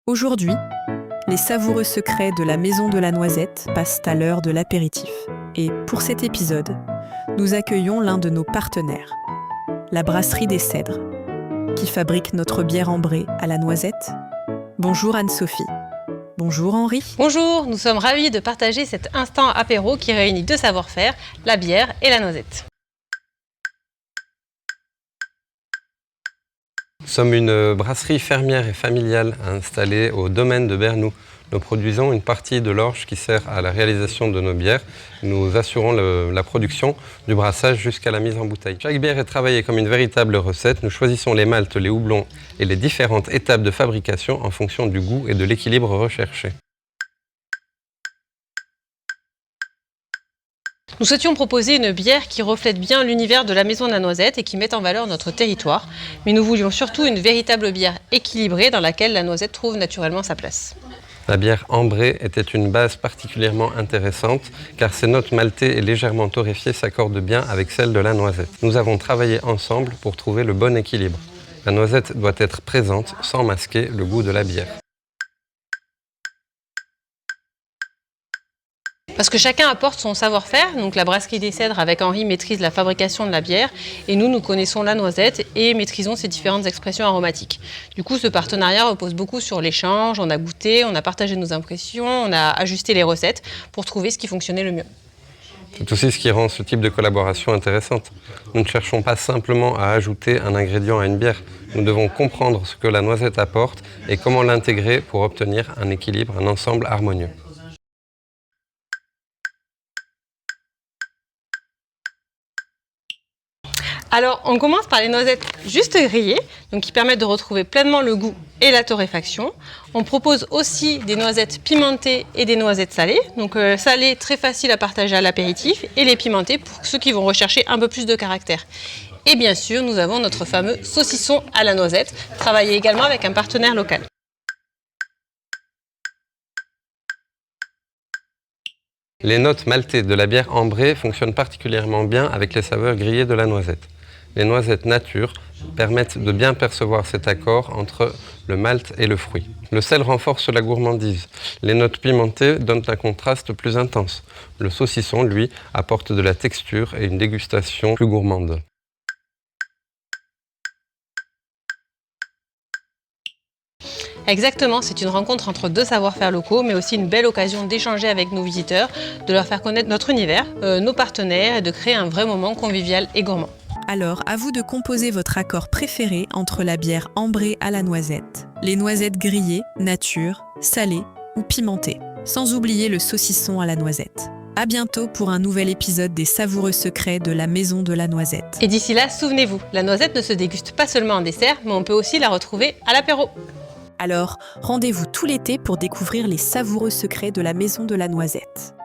Aujourd'hui, les savoureux secrets de la Maison de la Noisette passent à l'heure de l'apéritif. Et pour cet épisode, nous accueillons l'un de nos partenaires, la Brasserie des Cèdres, qui fabrique notre bière ambrée à la noisette. Bonjour Anne-Sophie. Bonjour Henri. Bonjour, nous sommes ravis de partager cet instant apéro qui réunit deux savoir-faire, la bière et la noisette. Nous sommes une brasserie fermière et familiale installée au domaine de Bernoux. Nous produisons une partie de l'orge qui sert à la réalisation de nos bières. Nous assurons la production du brassage jusqu'à la mise en bouteille. Chaque bière est travaillée comme une véritable recette. Nous choisissons les maltes, les houblons et les différentes étapes de fabrication en fonction du goût et de l'équilibre recherché. Nous souhaitions proposer une bière qui reflète bien l'univers de la Maison de la Noisette et qui mette en valeur notre territoire. Mais nous voulions surtout une véritable bière équilibrée dans laquelle la noisette trouve naturellement sa place. La bière ambrée était une base particulièrement intéressante car ses notes maltées et légèrement torréfiées s'accordent bien avec celles de la noisette. Nous avons travaillé ensemble pour trouver le bon équilibre. La noisette doit être présente sans masquer le goût de la bière. Parce que chacun apporte son savoir-faire, donc la Brasserie des Cèdres avec Henri maîtrise la fabrication de la bière et nous connaissons la noisette et maîtrisons ses différentes expressions aromatiques. Du coup, ce partenariat repose beaucoup sur l'échange, on a goûté, on a partagé nos impressions, on a ajusté les recettes pour trouver ce qui fonctionnait le mieux. C'est aussi ce qui rend ce type de collaboration intéressante. Nous ne cherchons pas simplement à ajouter un ingrédient à une bière. Nous devons comprendre ce que la noisette apporte et comment l'intégrer pour obtenir un équilibre, un ensemble harmonieux. Alors, on commence par les noisettes juste grillées, donc qui permettent de retrouver pleinement le goût et la torréfaction. On propose aussi des noisettes pimentées et des noisettes salées. Donc salées, très facile à partager à l'apéritif, et les pimentées pour ceux qui vont rechercher un peu plus de caractère. Et bien sûr, nous avons notre fameux saucisson à la noisette, travaillé également avec un partenaire local. Les notes maltées de la bière ambrée fonctionnent particulièrement bien avec les saveurs grillées de la noisette. Les noisettes nature permettent de bien percevoir cet accord entre le malt et le fruit. Le sel renforce la gourmandise. Les notes pimentées donnent un contraste plus intense. Le saucisson, lui, apporte de la texture et une dégustation plus gourmande. Exactement, c'est une rencontre entre deux savoir-faire locaux, mais aussi une belle occasion d'échanger avec nos visiteurs, de leur faire connaître notre univers, nos partenaires et de créer un vrai moment convivial et gourmand. Alors, à vous de composer votre accord préféré entre la bière ambrée à la noisette, les noisettes grillées, nature, salées ou pimentées, sans oublier le saucisson à la noisette. À bientôt pour un nouvel épisode des savoureux secrets de la Maison de la Noisette. Et d'ici là, souvenez-vous, la noisette ne se déguste pas seulement en dessert, mais on peut aussi la retrouver à l'apéro. Alors, rendez-vous tout l'été pour découvrir les savoureux secrets de la Maison de la Noisette.